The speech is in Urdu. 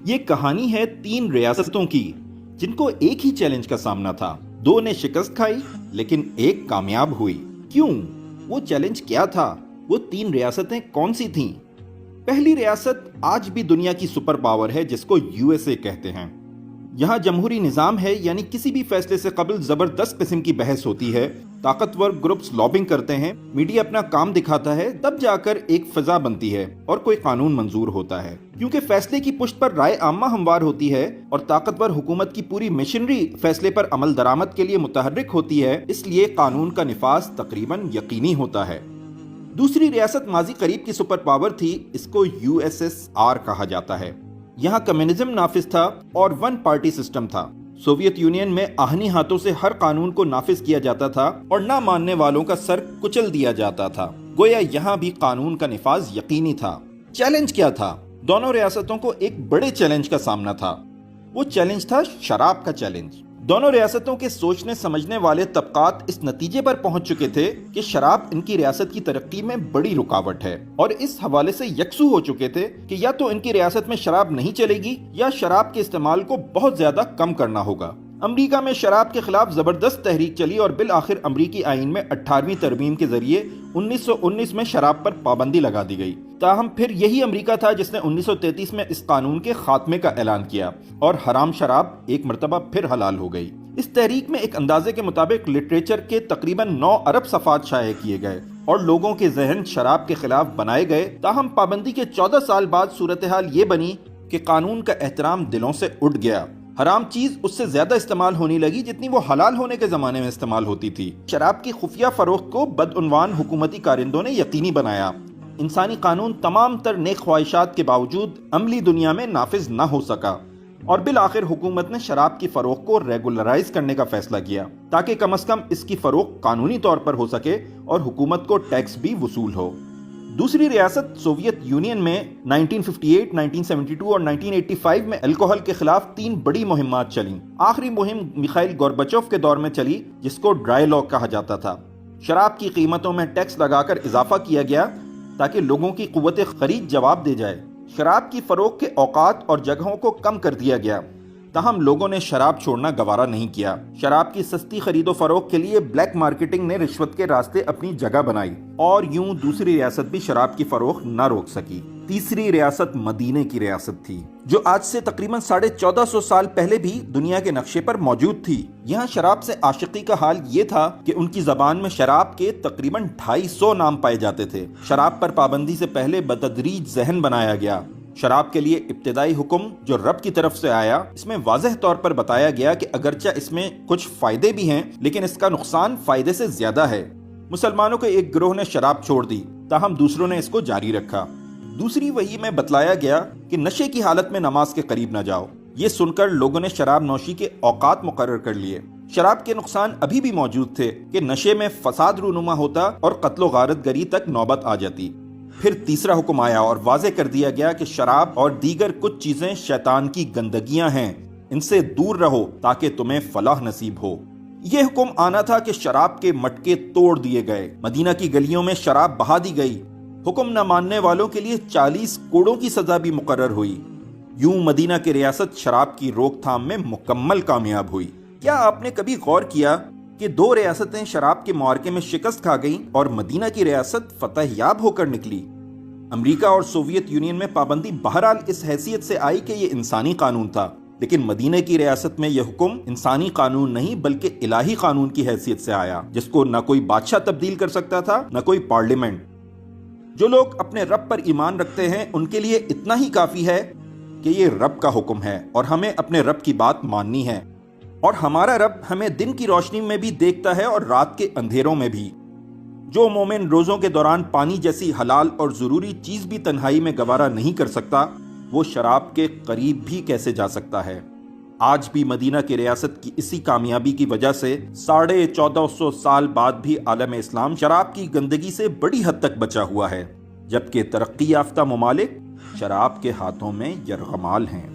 یہ کہانی ہے 3 ریاستوں کی جن کو ایک ہی چیلنج کا سامنا تھا. 2 نے شکست کھائی لیکن ایک کامیاب ہوئی. کیوں؟ وہ چیلنج کیا تھا؟ وہ 3 ریاستیں کون سی تھیں؟ پہلی ریاست آج بھی دنیا کی سپر پاور ہے جس کو USA کہتے ہیں. یہاں جمہوری نظام ہے، یعنی کسی بھی فیصلے سے قبل زبردست قسم کی بحث ہوتی ہے، طاقتور گروپس لابنگ کرتے ہیں، میڈیا اپنا کام دکھاتا ہے، تب جا کر ایک فضا بنتی ہے اور کوئی قانون منظور ہوتا ہے. کیونکہ فیصلے کی پشت پر رائے عامہ ہموار ہوتی ہے اور طاقتور حکومت کی پوری مشنری فیصلے پر عمل درآمد کے لیے متحرک ہوتی ہے، اس لیے قانون کا نفاذ تقریباً یقینی ہوتا ہے. دوسری ریاست ماضی قریب کی سپر پاور تھی، اس کو USSR کہا جاتا ہے. یہاں کمیونزم نافذ تھا اور 1 پارٹی سسٹم تھا. سوویت یونین میں آہنی ہاتھوں سے ہر قانون کو نافذ کیا جاتا تھا اور نہ ماننے والوں کا سر کچل دیا جاتا تھا. گویا یہاں بھی قانون کا نفاذ یقینی تھا. چیلنج کیا تھا؟ دونوں ریاستوں کو ایک بڑے چیلنج کا سامنا تھا. وہ چیلنج تھا شراب کا چیلنج. دونوں ریاستوں کے سوچنے سمجھنے والے طبقات اس نتیجے پر پہنچ چکے تھے کہ شراب ان کی ریاست کی ترقی میں بڑی رکاوٹ ہے، اور اس حوالے سے یکسو ہو چکے تھے کہ یا تو ان کی ریاست میں شراب نہیں چلے گی یا شراب کے استعمال کو بہت زیادہ کم کرنا ہوگا. امریکہ میں شراب کے خلاف زبردست تحریک چلی اور بالآخر امریکی آئین میں 18ویں ترمیم کے ذریعے 1919 میں شراب پر پابندی لگا دی گئی. تاہم پھر یہی امریکہ تھا جس نے 1933 میں اس قانون کے خاتمے کا اعلان کیا اور حرام شراب ایک مرتبہ پھر حلال ہو گئی. اس تحریک میں ایک اندازے کے مطابق لٹریچر کے تقریباً 9 ارب صفحات شائع کیے گئے اور لوگوں کے ذہن شراب کے خلاف بنائے گئے. تاہم پابندی کے 14 سال بعد صورتحال یہ بنی کہ قانون کا احترام دلوں سے اٹھ گیا. حرام چیز اس سے زیادہ استعمال ہونے لگی جتنی وہ حلال ہونے کے زمانے میں استعمال ہوتی تھی. شراب کی خفیہ فروخت کو بدعنوان حکومتی کارندوں نے یقینی بنایا. انسانی قانون تمام تر نیک خواہشات کے باوجود عملی دنیا میں نافذ نہ ہو سکا اور بالآخر حکومت نے شراب کی فروخت کو ریگولرائز کرنے کا فیصلہ کیا تاکہ کم از کم اس کی فروخت قانونی طور پر ہو سکے اور حکومت کو ٹیکس بھی وصول ہو. دوسری ریاست سوویت یونین میں 1958, 1972 اور 1985 میں الکوہل کے خلاف 3 بڑی مہمات چلیں. آخری مہم میخائیل گورباچوف کے دور میں چلی جس کو ڈرائی لاء کہا جاتا تھا. شراب کی قیمتوں میں ٹیکس لگا کر اضافہ کیا گیا تاکہ لوگوں کی قوت خرید جواب دے جائے. شراب کی فروخت کے اوقات اور جگہوں کو کم کر دیا گیا. تاہم لوگوں نے شراب چھوڑنا گوارا نہیں کیا. شراب کی سستی خرید و فروخت کے لیے بلیک مارکیٹنگ نے رشوت کے راستے اپنی جگہ بنائی اور یوں دوسری ریاست بھی شراب کی فروخت نہ روک سکی. تیسری ریاست مدینے کی ریاست تھی جو آج سے تقریباً 1450 سال پہلے بھی دنیا کے نقشے پر موجود تھی. یہاں شراب سے عاشقی کا حال یہ تھا کہ ان کی زبان میں شراب کے تقریباً 250 نام پائے جاتے تھے. شراب پر پابندی سے پہلے بتدریج ذہن بنایا گیا. شراب کے لیے ابتدائی حکم جو رب کی طرف سے آیا، اس میں واضح طور پر بتایا گیا کہ اگرچہ اس میں کچھ فائدے بھی ہیں لیکن اس کا نقصان فائدے سے زیادہ ہے. مسلمانوں کے ایک گروہ نے شراب چھوڑ دی تاہم دوسروں نے اس کو جاری رکھا. دوسری وحی میں بتلایا گیا کہ نشے کی حالت میں نماز کے قریب نہ جاؤ. یہ سن کر لوگوں نے شراب نوشی کے اوقات مقرر کر لیے. شراب کے نقصان ابھی بھی موجود تھے کہ نشے میں فساد رونما ہوتا اور قتل و غارت گری تک نوبت آ جاتی. پھر تیسرا حکم آیا اور واضح کر دیا گیا کہ شراب اور دیگر کچھ چیزیں شیطان کی گندگیاں ہیں، ان سے دور رہو تاکہ تمہیں فلاح نصیب ہو. یہ حکم آنا تھا کہ شراب کے مٹکے توڑ دیے گئے. مدینہ کی گلیوں میں شراب بہا دی گئی. حکم نہ ماننے والوں کے لیے 40 کوڑوں کی سزا بھی مقرر ہوئی. یوں مدینہ کی ریاست شراب کی روک تھام میں مکمل کامیاب ہوئی. کیا آپ نے کبھی غور کیا کہ 2 ریاستیں شراب کے معرکے میں شکست کھا گئیں اور مدینہ کی ریاست فتح یاب ہو کر نکلی؟ امریکہ اور سوویت یونین میں پابندی بہرحال اس حیثیت سے آئی کہ یہ انسانی قانون تھا، لیکن مدینہ کی ریاست میں یہ حکم انسانی قانون نہیں بلکہ الہی قانون کی حیثیت سے آیا جس کو نہ کوئی بادشاہ تبدیل کر سکتا تھا نہ کوئی پارلیمنٹ. جو لوگ اپنے رب پر ایمان رکھتے ہیں ان کے لیے اتنا ہی کافی ہے کہ یہ رب کا حکم ہے اور ہمیں اپنے رب کی بات ماننی ہے. اور ہمارا رب ہمیں دن کی روشنی میں بھی دیکھتا ہے اور رات کے اندھیروں میں بھی. جو مومن روزوں کے دوران پانی جیسی حلال اور ضروری چیز بھی تنہائی میں گوارا نہیں کر سکتا، وہ شراب کے قریب بھی کیسے جا سکتا ہے؟ آج بھی مدینہ کی ریاست کی اسی کامیابی کی وجہ سے 1450 سال بعد بھی عالم اسلام شراب کی گندگی سے بڑی حد تک بچا ہوا ہے، جبکہ ترقی یافتہ ممالک شراب کے ہاتھوں میں یرغمال ہیں.